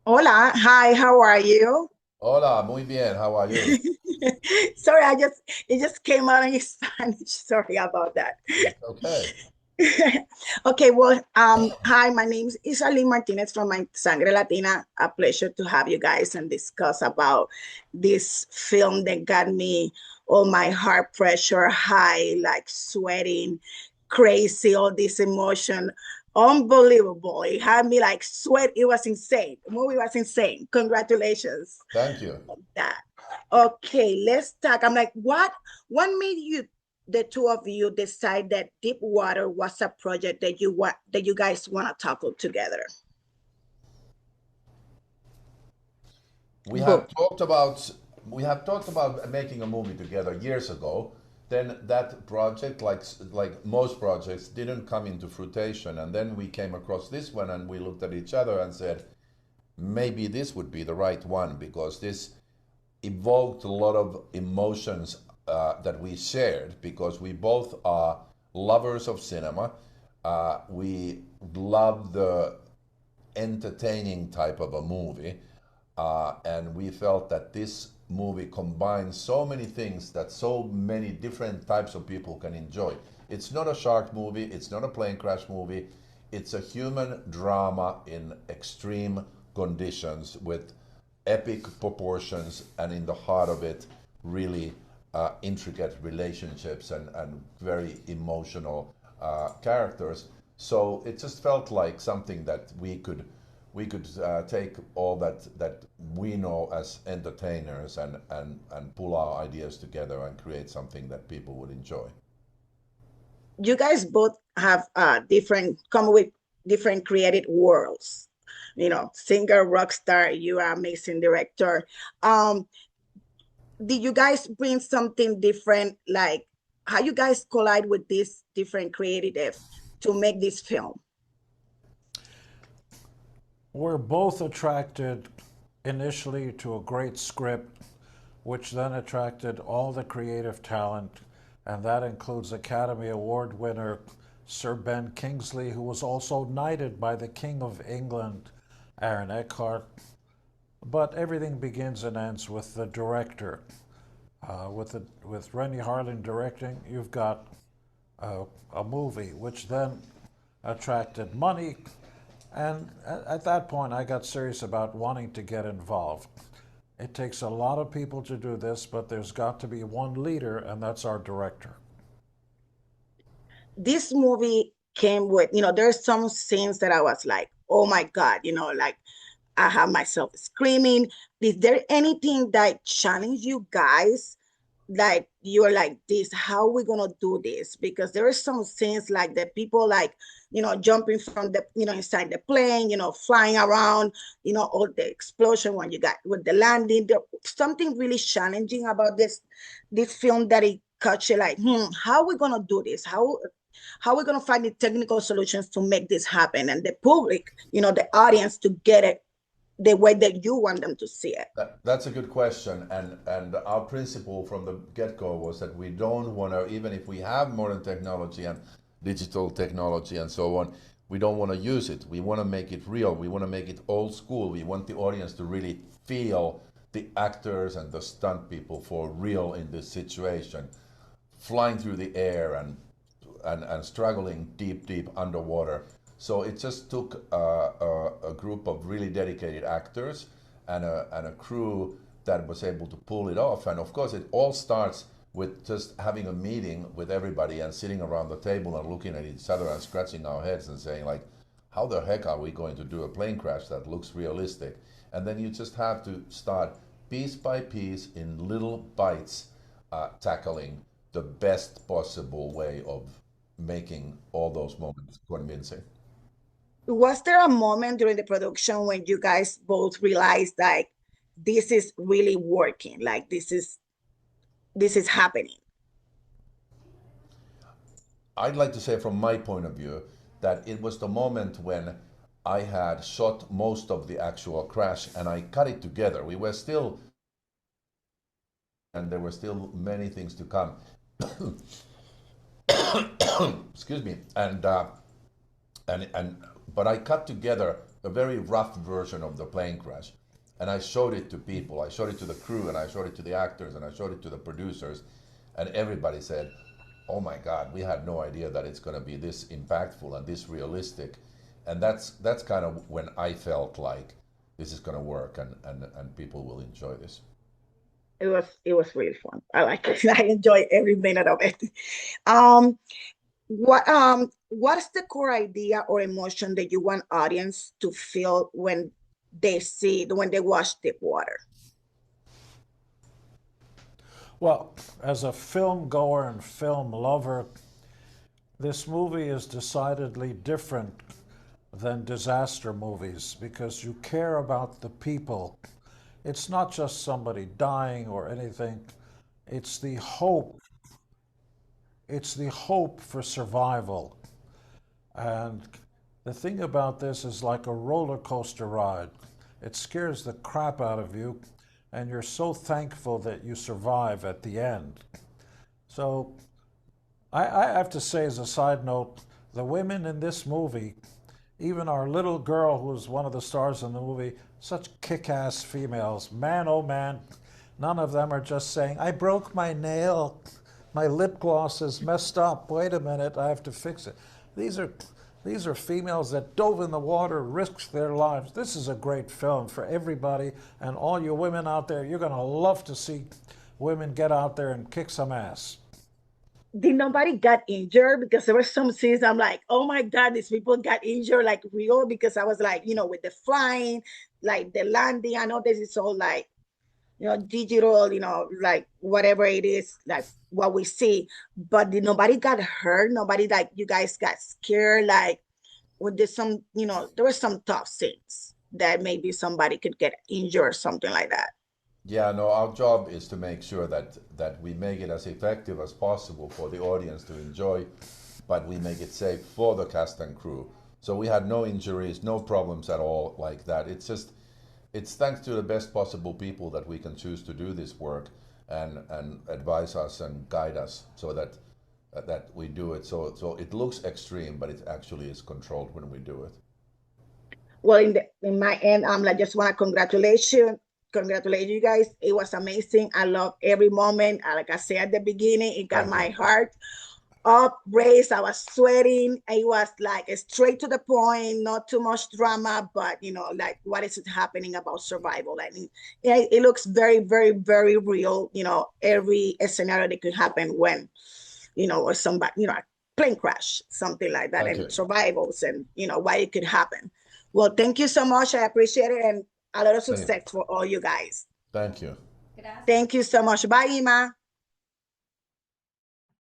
Hola, hi, how are you? Hola, muy bien. How are you? Sorry, it just came out in Spanish. Sorry about that. It's okay. Okay, well, hi, my name is Isaly Martinez from my Sangre Latina. A pleasure to have you guys and discuss about this film that got me all my heart pressure high, like sweating, crazy, all this emotion. Unbelievable. It had me like sweat. It was insane. The movie was insane. Congratulations Thank you. on that. Okay, let's talk. I'm like, what made you the two of you decide that deep water was a project that you guys want to tackle together? We Boom. have talked about we have talked about making a movie together years ago. Then that project, like most projects, didn't come into fruition. And then we came across this one, and we looked at each other and said, maybe this would be the right one because this evoked a lot of emotions that we shared because we both are lovers of cinema. We love the entertaining type of a movie. And we felt that this movie combines so many things that so many different types of people can enjoy. It's not a shark movie, it's not a plane crash movie, it's a human drama in extreme conditions with epic proportions, and in the heart of it, really intricate relationships and very emotional characters. So it just felt like something that we could take all that we know as entertainers and pull our ideas together and create something that people would enjoy. You guys both have different come with different created worlds. You know, singer, rock star, you are amazing director. Um, did you guys bring something different, like how you guys collide with this different creative to make this film? We're both attracted initially to a great script, which then attracted all the creative talent, and that includes Academy Award winner Sir Ben Kingsley, who was also knighted by the King of England, Aaron Eckhart. But everything begins and ends with the director. With Renny Harlin directing, you've got a movie, which then attracted money. And at that point, I got serious about wanting to get involved. It takes a lot of people to do this, but there's got to be one leader, and that's our director. This movie came with, there's some scenes that I was like, oh my God, like I have myself screaming. Is there anything that challenged you guys? Like you're like this, how are we gonna do this? Because there are some scenes like that people like, jumping from the, inside the plane, flying around, all the explosion when you got with the landing. There something really challenging about this film that it caught you like, how are we gonna do this? How are we going to find the technical solutions to make this happen and the public, the audience to get it the way that you want them to see it? That's a good question, and our principle from the get-go was that we don't want to, even if we have modern technology and digital technology and so on, we don't want to use it. We want to make it real. We want to make it old school. We want the audience to really feel the actors and the stunt people for real in this situation, flying through the air and struggling deep underwater. So it just took a group of really dedicated actors and a crew that was able to pull it off. And of course, it all starts with just having a meeting with everybody and sitting around the table and looking at each other and scratching our heads and saying like, how the heck are we going to do a plane crash that looks realistic? And then you just have to start piece by piece in little bites, tackling the best possible way of making all those moments convincing. Was there a moment during the production when you guys both realized like this is really working, like this is happening? I'd like to say from my point of view that it was the moment when I had shot most of the actual crash and I cut it together. We were still, and there were still many things to come. Excuse me. And but I cut together a very rough version of the plane crash. And I showed it to people. I showed it to the crew, and I showed it to the actors, and I showed it to the producers, and everybody said, "Oh my God, we had no idea that it's going to be this impactful and this realistic." And that's kind of when I felt like this is going to work, and people will enjoy this. It was really fun. I like it. I enjoy every minute of it. Um, what's the core idea or emotion that you want audience to feel when they watch Deep Water? Well, as a film goer and film lover, this movie is decidedly different than disaster movies because you care about the people. It's not just somebody dying or anything. It's the hope. It's the hope for survival. And the thing about this is like a roller coaster ride. It scares the crap out of you, and you're so thankful that you survive at the end. So I have to say, as a side note, the women in this movie, even our little girl who was one of the stars in the movie, such kick-ass females. Man, oh man, none of them are just saying, I broke my nail. My lip gloss is messed up. Wait a minute, I have to fix it. These are these are females that dove in the water, risked their lives. This is a great film for everybody, and all you women out there, you're going to love to see women get out there and kick some ass. Did nobody got injured? Because there were some scenes I'm like, oh my God, these people got injured like real, because I was like, with the flying, like the landing. I know this is all like, digital, like whatever it is, like what we see. But did nobody got hurt? Nobody, like, you guys got scared? Like, when there's some, there were some tough scenes that maybe somebody could get injured or something like that. Yeah, no, our job is to make sure that we make it as effective as possible for the audience to enjoy, but we make it safe for the cast and crew. So we had no injuries, no problems at all like that. It's thanks to the best possible people that we can choose to do this work and advise us and guide us so that we do it. So it looks extreme, but it actually is controlled when we do it. Well, in my end, like, just want to congratulate you guys. It was amazing. I love every moment. Like I said at the beginning, it got Thank my you. heart up, raised. I was sweating. It was like straight to the point, not too much drama, but like, what is it happening about survival? And it looks very, very, very real. Every scenario that could happen when, or somebody, a plane crash, something like that, Thank and you. survivals, and why it could happen. Well, thank you so much. I appreciate it, and a lot of Thank you. success for all you guys. Thank you. Thank you so much. Bye, Ima.